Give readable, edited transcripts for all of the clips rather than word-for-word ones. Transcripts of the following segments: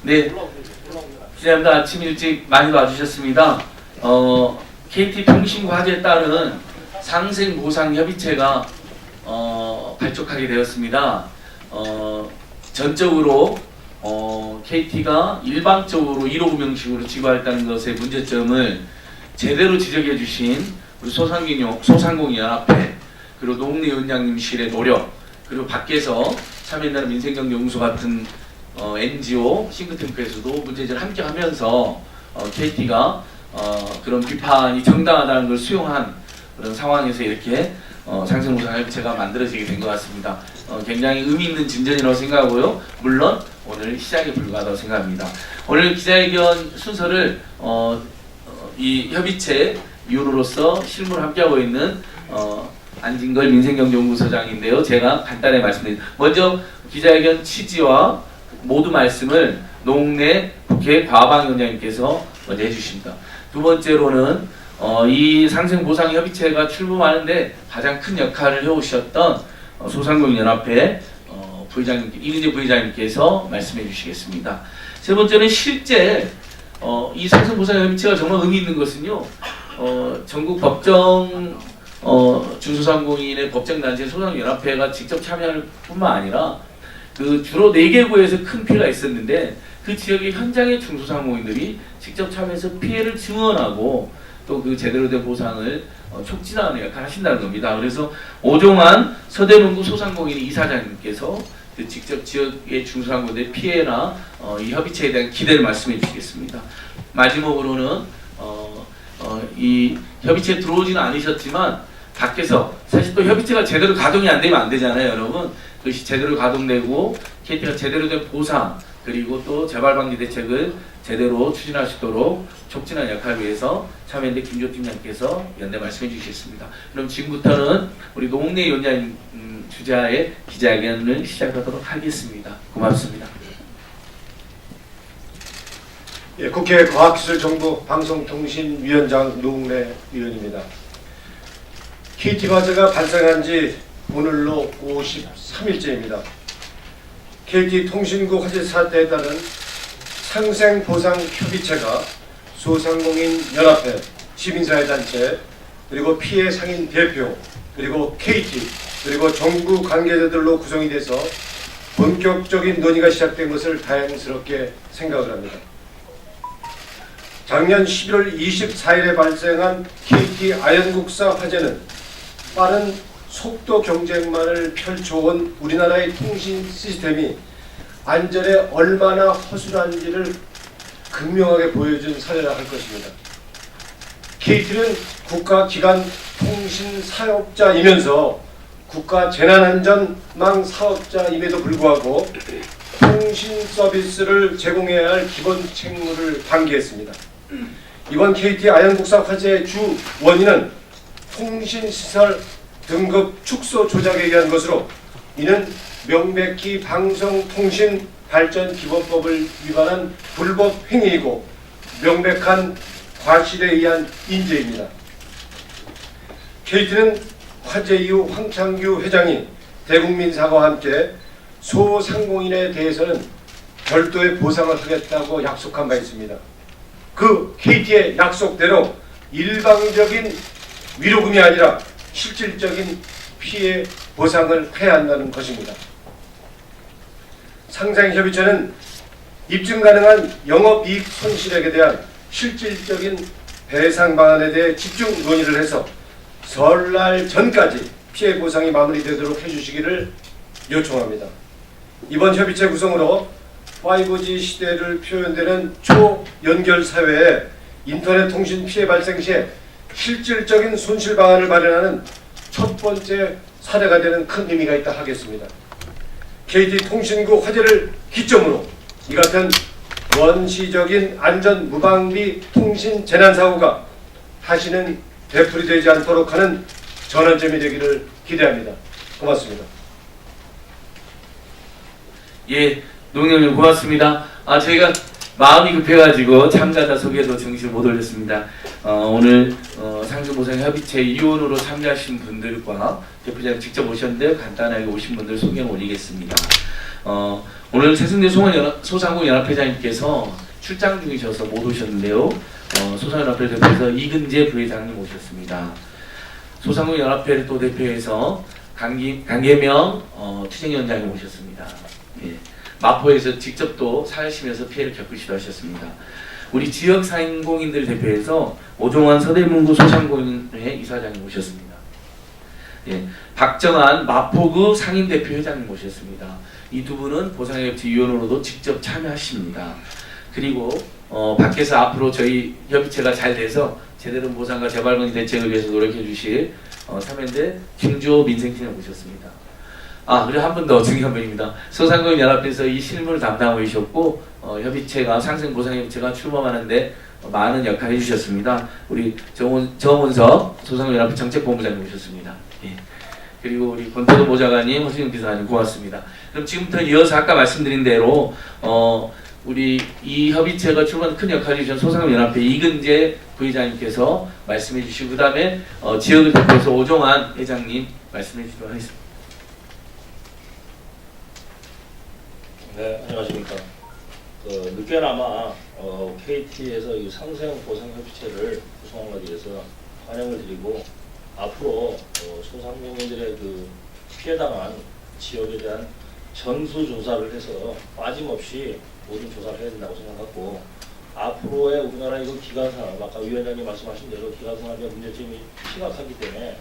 네, 기자님들 아침 일찍 많이 와주셨습니다. KT 통신과제에 따른 상생보상협의체가 발족하게 되었습니다. 전적으로 KT가 일방적으로 1호 구명식으로 지구했다는 것의 문제점을 제대로 지적해 주신 우리 소상공인연합회 그리고 농내위원장님실의 노력 그리고 밖에서 참여연대나 민생경제연구소 같은 NGO 싱크탱크에서도 문제제를 함께 하면서 KT가 그런 비판이 정당하다는 걸 수용한 그런 상황에서 이렇게 상생보상협의체가 만들어지게 된 것 같습니다. 굉장히 의미 있는 진전이라고 생각하고요. 물론 오늘 시작에 불과하다고 생각합니다. 오늘 기자회견 순서를 이 협의체 위원으로서 실무를 함께하고 있는 안진걸 민생경제연구소장인데요. 제가 간단히 말씀드립니다. 먼저 기자회견 취지와 모두 말씀을 농내 국회 과방위원장님께서 먼저 해주십니다. 두 번째로는 이 상생보상협의체가 출범하는데 가장 큰 역할을 해오셨던 소상공인연합회 부회장님, 이은재 부회장님께서 말씀해 주시겠습니다. 세 번째는 실제 이 상생보상협의체가 정말 의미 있는 것은요, 전국 법정 중소상공인의 법정단체 소상공인연합회가 직접 참여할 뿐만 아니라 그 주로 4개 구에서 큰 피해가 있었는데 그 지역의 현장의 중소상공인들이 직접 참여해서 피해를 증언하고 또 그 제대로 된 보상을 촉진하는 역할을 하신다는 겁니다. 그래서 오종환 서대문구 소상공인 이사장님께서 그 직접 지역의 중소상공인들의 피해나 이 협의체에 대한 기대를 말씀해 주시겠습니다. 마지막으로는 이 협의체에 들어오지는 않으셨지만 밖에서 사실 또 협의체가 제대로 가동이 안 되면 안 되잖아요, 여러분. 그것이 제대로 가동되고 KT가 제대로 된 보상 그리고 또 재발방지 대책을 제대로 추진할 수 있도록 촉진하는 역할을 위해서 참여연대 김조 팀장님께서 연대 말씀해 주시겠습니다. 그럼 지금부터는 우리 농내위원장님 주자의 기자회견을 시작하도록 하겠습니다. 고맙습니다. 예, 국회 과학기술정보 방송통신위원장 노웅래 의원입니다. KT과제가 발생한 지 오늘로 53일째입니다. KT 통신국 화재 사태에 따른 상생보상협의체가 소상공인 연합회, 시민사회단체, 그리고 피해 상인 대표, 그리고 KT, 그리고 정부 관계자들로 구성이 돼서 본격적인 논의가 시작된 것을 다행스럽게 생각을 합니다. 작년 11월 24일에 발생한 KT 아연국사 화재는 빠른 속도 경쟁만을 펼쳐온 우리나라의 통신 시스템이 안전에 얼마나 허술한지를 극명하게 보여준 사례라 할 것입니다. KT는 국가기관 통신 사업자이면서 국가 재난안전망 사업자임에도 불구하고 통신 서비스를 제공해야 할 기본 책무를 방기했습니다. 이번 KT 아연국사 화재의 주 원인은 통신시설 등급 축소 조작에 의한 것으로 이는 명백히 방송통신발전기본법을 위반한 불법 행위이고 명백한 과실에 의한 인재입니다. KT는 화재 이후 황창규 회장이 대국민 사과와 함께 소상공인에 대해서는 별도의 보상을 하겠다고 약속한 바 있습니다. 그 KT의 약속대로 일방적인 위로금이 아니라 실질적인 피해 보상을 해야 한다는 것입니다. 상생협의체는 입증 가능한 영업이익 손실액에 대한 실질적인 배상 방안에 대해 집중 논의를 해서 설날 전까지 피해 보상이 마무리되도록 해주시기를 요청합니다. 이번 협의체 구성으로 5G 시대를 표현되는 초연결 사회에 인터넷 통신 피해 발생 시에 실질적인 손실 방안을 마련하는 첫 번째 사례가 되는 큰 의미가 있다 하겠습니다. KT 통신구 화재를 기점으로 이 같은 원시적인 안전 무방비 통신 재난 사고가 다시는 되풀이되지 않도록 하는 전환점이 되기를 기대합니다. 고맙습니다. 예, 농님님 고맙습니다. 저희가 마음이 급해가지고 참가자 소개도 정신 못 올렸습니다. 오늘 상주보상협의체 위원으로 참여하신 분들과 대표자님 직접 오셨는데요. 간단하게 오신 분들 소개를 올리겠습니다. 오늘 최승대 소상공인연합회장님께서 출장 중이셔서 못 오셨는데요. 소상공인연합회 대표에서 이근재 부회장님 오셨습니다. 소상공인연합회 또 대표에서 강계명 투쟁위원장님 오셨습니다. 예. 마포에서 직접 또 사시면서 피해를 겪으시도 하셨습니다. 우리 지역 상공인들 대표에서 오종환 서대문구 소상공인회 이사장님 오셨습니다. 예. 박정환 마포구 상인대표 회장님 오셨습니다. 이 두 분은 보상협의체 위원으로도 직접 참여하십니다. 그리고 밖에서 앞으로 저희 협의체가 잘 돼서 제대로 보상과 재발견 대책을 위해서 노력해 주실 참여연대 김주호 민생팀을 모셨습니다. 그리고 한 분 더 중요한 분입니다. 소상공인연합회에서 이 실무를 담당하고 계셨고 협의체가 상생보상협의체가 출범하는데 많은 역할을 해주셨습니다. 우리 정원석 소상공인연합회 정책본부장님 오셨습니다. 예. 그리고 우리 권태도 보좌관님, 허수영 비서관님 고맙습니다. 그럼 지금부터 이어서 아까 말씀드린 대로 우리 이 협의체가 출범한 큰 역할을 해주신 소상공인연합회 이근재 부회장님께서 말씀해 주시고 그 다음에 지역을 대표해서 오종환 회장님 말씀해 주시도록 하겠습니다. 네, 안녕하십니까. 늦게나마 KT에서 이 상생보상협의체를 구성한 것에 대해서 환영을 드리고 앞으로 소상공인들의 그 피해당한 지역에 대한 전수조사를 해서 빠짐없이 모든 조사를 해야 된다고 생각하고 앞으로의 우리나라 이거 기간산업, 아까 위원장님 말씀하신 대로 기간산업의 문제점이 심각하기 때문에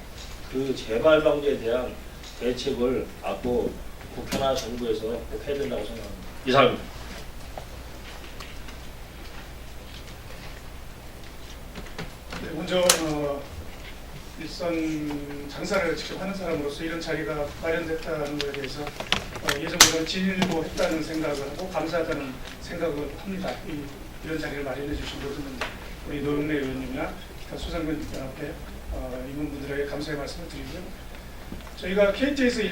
그 재발 방지에 대한 대책을 앞으로 국회나 정부에서 꼭 해야 된다고 생각합니다. 이상입니다. 네, 먼저 일선 장사를 직접 하는 사람으로서 이런 자리가 마련됐다는 것에 대해서 예전보다는 진일보했다는 생각을 하고 감사하다는 생각을 합니다. 이런 자리를 마련해 주신 모든 우리 노영래 의원님이나 기타 소상공인연합회 임원분들에게 감사의 말씀을 드리고요. 저희가 KT에서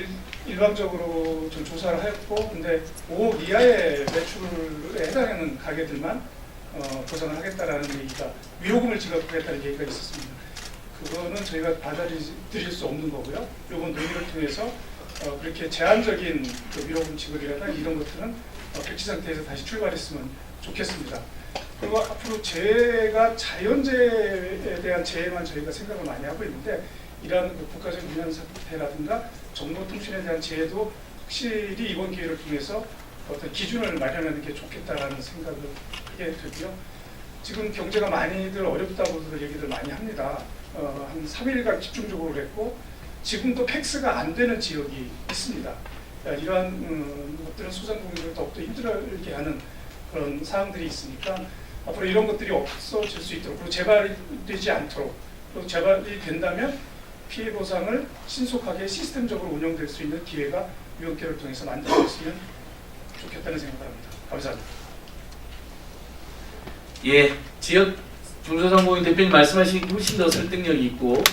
일방적으로 좀 조사를 했고, 근데 5억 이하의 매출에 해당하는 가게들만 보상을 하겠다라는 얘기가, 위로금을 지급하겠다는 얘기가 있었습니다. 그거는 저희가 받아들일 수 없는 거고요. 이번 논의를 통해서 그렇게 제한적인 그 위로금 지급이라든가 이런 것들은 백지 상태에서 다시 출발했으면 좋겠습니다. 그리고 앞으로 재해가 자연재해에 대한 재해만 저희가 생각을 많이 하고 있는데, 이러한 그 국가적 민원 사태라든가 정보통신에 대한 재해도 확실히 이번 기회를 통해서 어떤 기준을 마련하는 게 좋겠다라는 생각을 하게 되고요. 지금 경제가 많이들 어렵다고들 얘기들 많이 합니다. 한 3일간 집중적으로 했고 지금도 팩스가 안 되는 지역이 있습니다. 이러한 것들은 소상공인을 더욱더 힘들게 하는 그런 사항들이 있으니까 앞으로 이런 것들이 없어질 수 있도록, 그리고 재발되지 않도록, 그리고 재발이 된다면 피해 보상을 신속하게 시스템적으로 운영될 수 있는 기회가 위원회를 통해서 만들어졌으면 좋겠다는 생각을 합니다. 감사합니다. 예, 지역 중소상공인 대표님 말씀하신 훨씬 더 설득력이 있고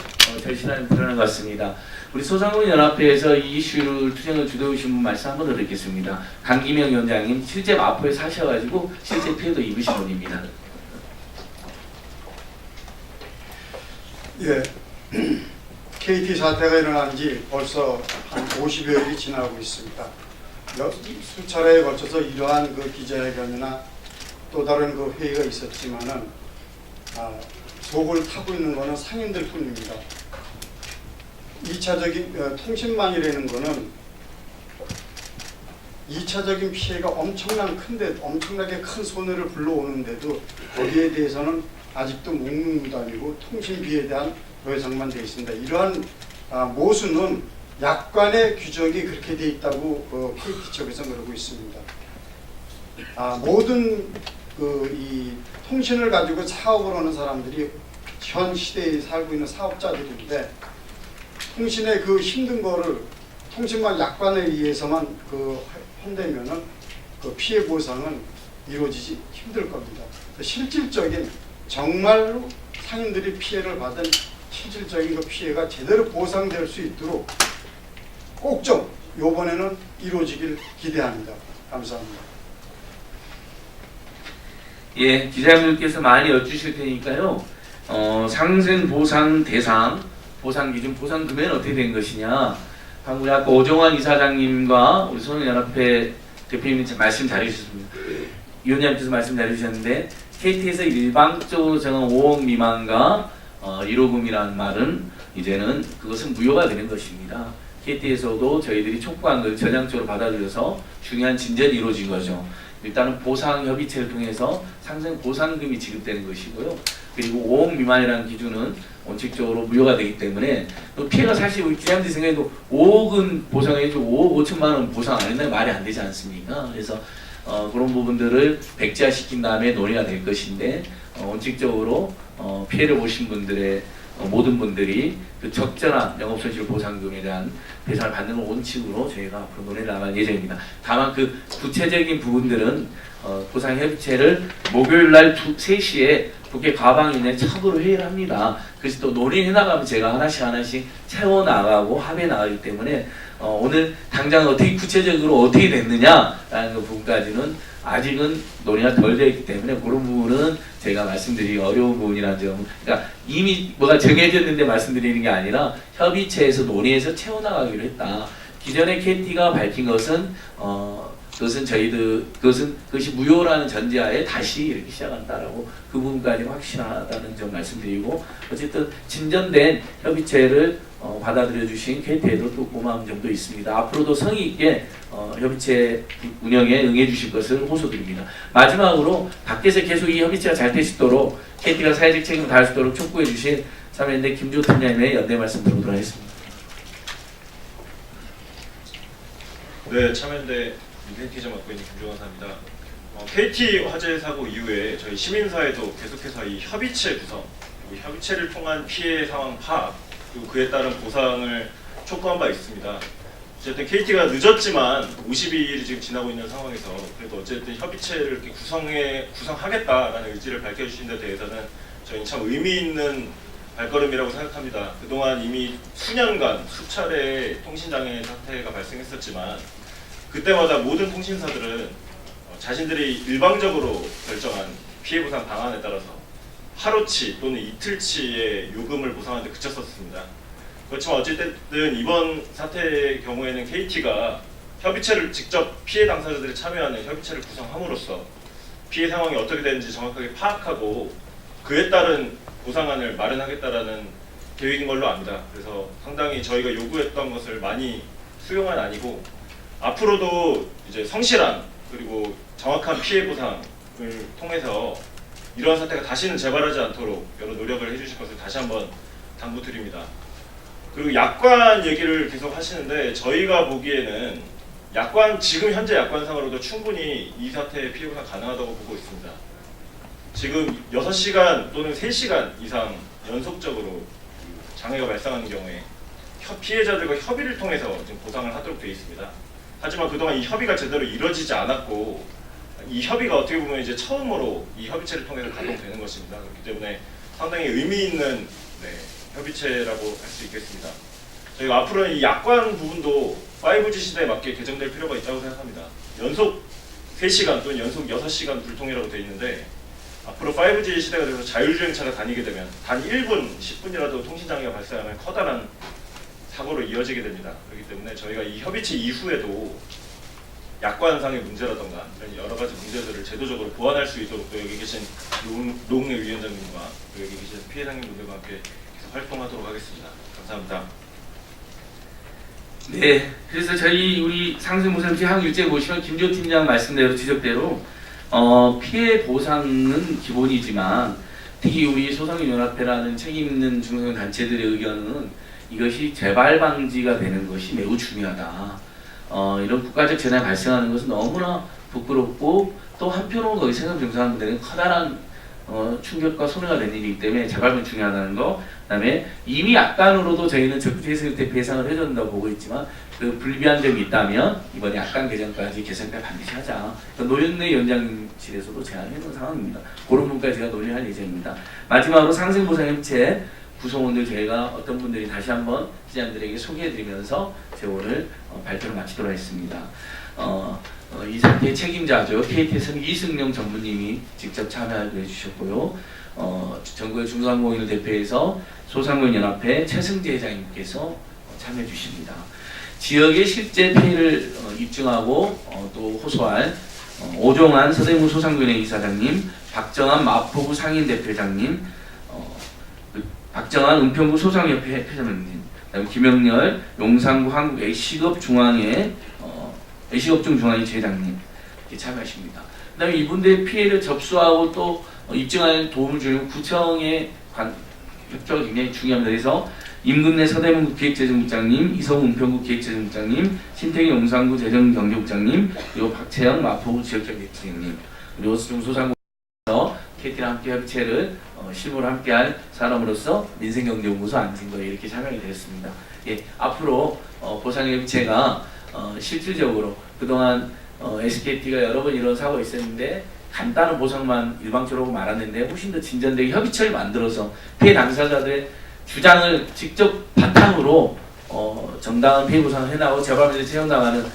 절실한 드러난 것 같습니다. 우리 소상공인연합회에서 이 이슈를 투쟁을 주도해 주신 분 말씀 한번 더 듣겠습니다. 강기명 위원장님 실제 마포에 사셔가지고 실제 피해도 입으신 분입니다. 예, KT 사태가 일어난 지 벌써 한 50여일이 지나고 있습니다. 수차례에 걸쳐서 이러한 그 기자회견이나 또 다른 그 회의가 있었지만은 속을 타고 있는 것은 상인들 뿐입니다. 2차적인 통신망이라는 것은 2차적인 피해가 엄청나게 큰 손해를 불러오는데도 거기에 대해서는 아직도 묵묵무단이고 통신비에 대한 보상만 되어 있습니다. 이러한 모순은 약관의 규정이 그렇게 돼 있다고 KT 쪽에서 그러고 있습니다. 모든 이 통신을 가지고 사업을 하는 사람들이 현 시대에 살고 있는 사업자들인데 통신의 그 힘든 거를 통신망 약관에 의해서만 한다면은 그 피해 보상은 이루어지지 힘들 겁니다. 실질적인 정말로 상인들이 피해를 받은 실질적인 그 피해가 제대로 보상될 수 있도록 꼭 좀 이번에는 이루어지길 기대합니다. 감사합니다. 예, 기자님들께서 많이 여쭈실 테니까요. 상생 보상 대상, 보상 기준, 보상 금액은 어떻게 된 것이냐. 방금 우리 아까 오정환 이사장님과 우리 소상연합회 대표님이 말씀 잘해주셨습니다. 위원장님께서 말씀 잘해주셨는데 KT에서 일방적으로 정한 5억 미만과 1호금이라는 말은 이제는 그것은 무효가 되는 것입니다. KT에서도 저희들이 촉구한 걸 전향적으로 받아들여서 중요한 진전이 이루어진 거죠. 일단은 보상 협의체를 통해서 상생 보상금이 지급되는 것이고요. 그리고 5억 미만이라는 기준은 원칙적으로 무효가 되기 때문에 또 피해가 사실 우리 기자님들이 생각해도 5억은 보상해주고 5억 5천만 원 보상 안 했다면 말이 안 되지 않습니까? 그래서 그런 부분들을 백지화시킨 다음에 논의가 될 것인데 원칙적으로 피해를 보신 분들의 모든 분들이 그 적절한 영업손실 보상금에 대한 배상을 받는 걸 원칙으로 저희가 앞으로 논의를 나갈 예정입니다. 다만 그 구체적인 부분들은 보상협의체를 목요일날 3시에 국회 과방위원회 참으로 회의를 합니다. 그래서 또 논의해 나가면 제가 하나씩 채워나가고 합의해 나가기 때문에 오늘 당장 어떻게 구체적으로 어떻게 됐느냐라는 그 부분까지는 아직은 논의가 덜 되어 있기 때문에 그런 부분은 제가 말씀드리기 어려운 부분이라는 점. 그러니까 이미 뭐가 정해졌는데 말씀드리는 게 아니라 협의체에서 논의해서 채워나가기로 했다. 기존에 KT가 밝힌 것은 그것이 무효라는 전제하에 다시 이렇게 시작한다라고 그 부분까지는 확실하다는 점 말씀드리고 어쨌든 진전된 협의체를 받아들여 주신 KT에도 또 고마운 점도 있습니다. 앞으로도 성의 있게 협의체 운영에 응해 주실 것을 호소드립니다. 마지막으로 밖에서 계속 이 협의체가 잘 될 수 있도록 KT가 사회적 책임을 다할 수 있도록 촉구해 주신 참여연대 김주호 팀장님의 연대 말씀 드리도록 하겠습니다. 네, 참여연대 민생기자 맡고 있는 김종환 사입니다. KT 화재 사고 이후에 저희 시민사회도 계속해서 이 협의체 구성, 그리고 협의체를 통한 피해 상황 파악, 그리고 그에 따른 보상을 촉구한 바 있습니다. 어쨌든 KT가 늦었지만 52일이 지금 지나고 있는 상황에서 그래도 어쨌든 협의체를 이렇게 구성하겠다라는 의지를 밝혀주신 데 대해서는 저희는 참 의미 있는 발걸음이라고 생각합니다. 그동안 이미 수년간 수차례 통신장애 사태가 발생했었지만 그때마다 모든 통신사들은 자신들이 일방적으로 결정한 피해보상 방안에 따라서 하루치 또는 이틀치의 요금을 보상하는 데 그쳤었습니다. 그렇지만 어쨌든 이번 사태의 경우에는 KT가 협의체를 직접 피해 당사자들이 참여하는 협의체를 구성함으로써 피해 상황이 어떻게 되는지 정확하게 파악하고 그에 따른 보상안을 마련하겠다라는 계획인 걸로 압니다. 그래서 상당히 저희가 요구했던 것을 많이 수용한 아니고 앞으로도 이제 성실한 그리고 정확한 피해 보상을 통해서 이러한 사태가 다시는 재발하지 않도록 여러 노력을 해주실 것을 다시 한번 당부드립니다. 그리고 약관 얘기를 계속 하시는데 저희가 보기에는 지금 현재 약관상으로도 충분히 이 사태의 피해 보상 가능하다고 보고 있습니다. 지금 6시간 또는 3시간 이상 연속적으로 장애가 발생하는 경우에 피해자들과 협의를 통해서 지금 보상을 하도록 되어 있습니다. 하지만 그동안 이 협의가 제대로 이루어지지 않았고 이 협의가 어떻게 보면 이제 처음으로 이 협의체를 통해서 가동되는 것입니다. 그렇기 때문에 상당히 의미 있는 협의체라고 할 수 있겠습니다. 저희가 앞으로는 이 약관 부분도 5G 시대에 맞게 개정될 필요가 있다고 생각합니다. 연속 3시간 또는 연속 6시간 불통이라고 되어 있는데 앞으로 5G 시대가 되면서 자율주행차가 다니게 되면 단 1분, 10분이라도 통신장애가 발생하면 커다란 사고로 이어지게 됩니다. 그렇기 때문에 저희가 이 협의체 이후에도 약관상의 문제라던가 이런 여러 가지 문제들을 제도적으로 보완할 수 있도록 또 여기 계신 노웅래 위원장님과 또 여기 계신 피해 상인분들과 함께 계속 활동하도록 하겠습니다. 감사합니다. 네, 그래서 우리 상생보상팀 항일제 보시면 김주호 팀장 말씀대로 지적대로 피해 보상은 기본이지만 특히 우리 소상인연합회라는 책임 있는 중소형 단체들의 의견은 이것이 재발 방지가 되는 것이 매우 중요하다. 이런 국가적 재난이 발생하는 것은 너무나 부끄럽고 또 한편으로 거기 생활 병사하는 분들은 커다란 충격과 손해가 되는 일이기 때문에 재발은 중요하다는 거. 그다음에 이미 약관으로도 저희는 적폐수입 때 배상을 해준다고 보고 있지만 그 불비한 점이 있다면 이번에 약관 개정까지 개선까지 반드시 하자. 노영래 위원장실에서도 제안해 놓은 상황입니다. 그런 부분까지 제가 논의할 예정입니다. 마지막으로 상생보상협체 구성원들 저희가 어떤 분들이 다시 한번 시장들에게 소개해드리면서 제 오늘 발표를 마치도록 하겠습니다. 이 사태의 책임자죠. KT에서는 이승용 전무님이 직접 참여해 주셨고요. 전국의 중소상공인을 대표해서 소상공인연합회 최승재 회장님께서 참여해 주십니다. 지역의 실제 피해를 입증하고 또 호소할 오종환 서대문 소상공인회 이사장님, 박정환 마포구 상인대표장님, 박정환 은평구 소상협회 회장님, 그다음에 김영렬 용산구 한국 애식업중앙회 애식업중 중앙회 회장님 이렇게 참여하십니다. 그다음에 이분들의 피해를 접수하고 또 입증하는 도움을 주는 구청의 협조가 굉장히 중요합니다. 그래서 임금래 서대문구 기획재정국장님, 이성우 은평구 기획재정국장님, 신태기 용산구 재정경제국장님, 그리고 박채영 마포구 지역경제국장님, 그리고 중소상공인에서 KT랑 함께 협의체를 실무를 함께할 사람으로서 민생경제연구소 안진거에 이렇게 참여하게 되었습니다. 예, 앞으로 보상협의체가 실질적으로 그동안 SKT가 여러 번 이런 사고가 있었는데 간단한 보상만 일방적으로 말았는데 훨씬 더 진전되게 협의체를 만들어서 피해 당사자들의 주장을 직접 바탕으로 정당한 피해 보상을 해나가고 재발면에 채용당하는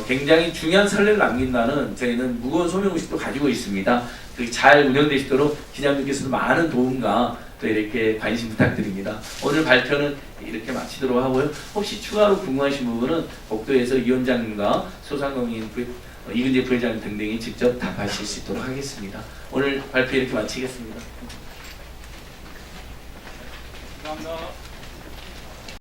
굉장히 중요한 선례를 남긴다는 저희는 무거운 소명의식도 가지고 있습니다. 잘 운영되시도록 기자님께서도 많은 도움과 또 이렇게 관심 부탁드립니다. 오늘 발표는 이렇게 마치도록 하고요. 혹시 추가로 궁금하신 부분은 복도에서 위원장님과 소상공인 이근재 부회장 등등이 직접 답하실 수 있도록 하겠습니다. 오늘 발표 이렇게 마치겠습니다. 감사합니다.